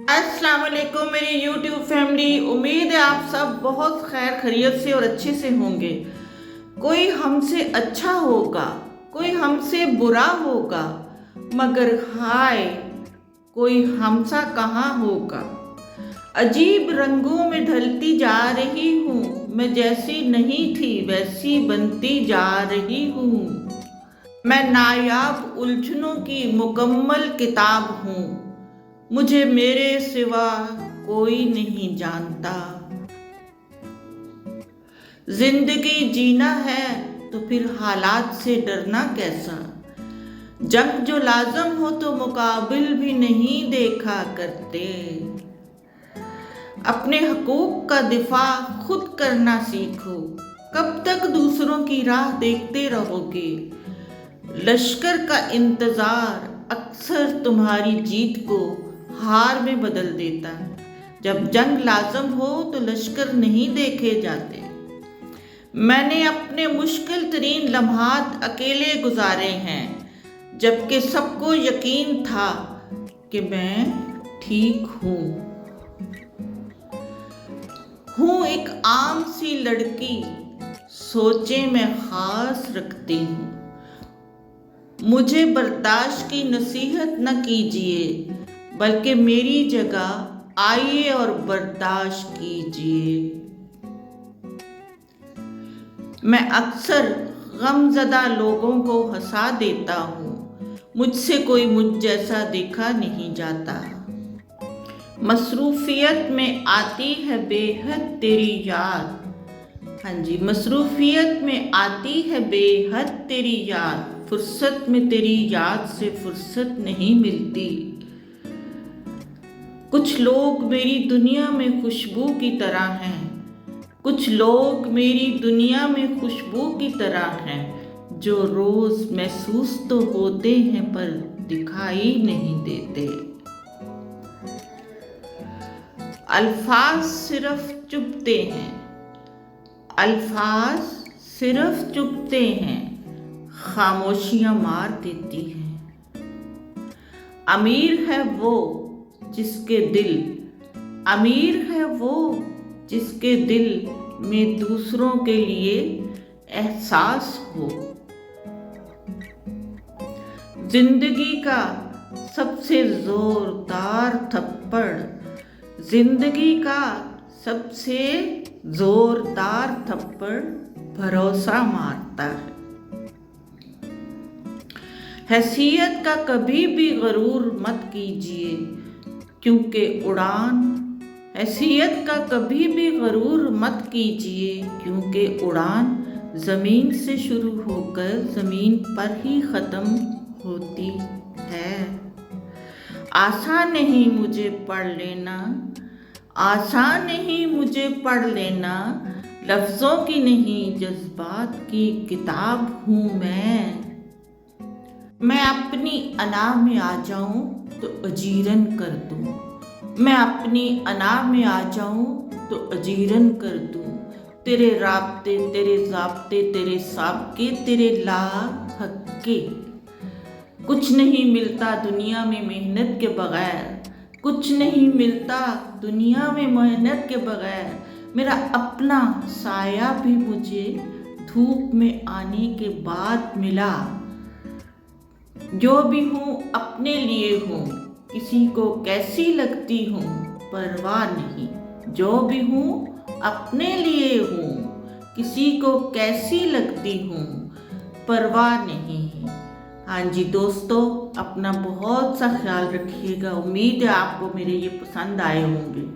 अस्सलाम वालेकुम मेरी यूट्यूब फैमिली। उम्मीद है आप सब बहुत खैर खैरियत से और अच्छे से होंगे। कोई हमसे अच्छा होगा, कोई हमसे बुरा होगा, मगर हाय कोई हमसा कहाँ होगा। अजीब रंगों में ढलती जा रही हूँ, मैं जैसी नहीं थी वैसी बनती जा रही हूँ। मैं नायाब उलझनों की मुकम्मल किताब हूँ, मुझे मेरे सिवा कोई नहीं जानता। जिंदगी जीना है तो फिर हालात से डरना कैसा। जंग जो लाजम हो तो मुकाबिल भी नहीं देखा करते। अपने हकूक का दिफा खुद करना सीखो, कब तक दूसरों की राह देखते रहोगे। लश्कर का इंतजार अक्सर तुम्हारी जीत को हार में बदल देता है। जब जंग लाजम हो तो लश्कर नहीं देखे जाते। मैंने अपने मुश्किल तरीन लम्हात अकेले गुजारे हैं, जबकि सबको यकीन था कि मैं ठीक हूँ। एक आम सी लड़की, सोचे मैं खास रखती हूँ। मुझे बर्दाश्त की नसीहत न कीजिए, बल्कि मेरी जगह आइए और बर्दाश्त कीजिए। मैं अक्सर गमज़दा लोगों को हंसा देता हूँ, मुझसे कोई मुझ जैसा देखा नहीं जाता। मसरूफियत में आती है बेहद तेरी याद। हाँ जी, मसरूफियत में आती है बेहद तेरी याद। फुर्सत में तेरी याद से फुर्सत नहीं मिलती। कुछ लोग मेरी दुनिया में खुशबू की तरह हैं, कुछ लोग मेरी दुनिया में खुशबू की तरह हैं, जो रोज महसूस तो होते हैं पर दिखाई नहीं देते। अल्फाज सिर्फ चुभते हैं, अल्फाज सिर्फ चुभते हैं, खामोशियां मार देती हैं। अमीर है वो जिसके दिल, अमीर है वो जिसके दिल में दूसरों के लिए एहसास हो। जिंदगी का सबसे जोरदार थप्पड़, जिंदगी का सबसे जोरदार थप्पड़ भरोसा मारता है। हैसियत का कभी भी गरूर मत कीजिए, क्योंकि उड़ान, हैसियत का कभी भी गरूर मत कीजिए, क्योंकि उड़ान ज़मीन से शुरू होकर ज़मीन पर ही ख़त्म होती है। आसान नहीं मुझे पढ़ लेना, आसान नहीं मुझे पढ़ लेना, लफ्ज़ों की नहीं जज्बात की किताब हूँ मैं अपनी अना में आ जाऊं तो अजीरन कर दूं, मैं अपनी अना में आ जाऊं तो अजीरन कर दूं। तेरे राब्ते, तेरे ज़ाब्ते, तेरे साबके, तेरे ला हक्के। कुछ नहीं मिलता दुनिया में मेहनत के बगैर, कुछ नहीं मिलता दुनिया में मेहनत के बगैर। मेरा अपना साया भी मुझे धूप में आने के बाद मिला। जो भी हूँ अपने लिए हूँ, किसी को कैसी लगती हूँ परवाह नहीं। जो भी हूँ अपने लिए हूँ, किसी को कैसी लगती हूँ परवाह नहीं। हाँ जी दोस्तों, अपना बहुत सा ख्याल रखिएगा। उम्मीद है आपको मेरे ये पसंद आए होंगे।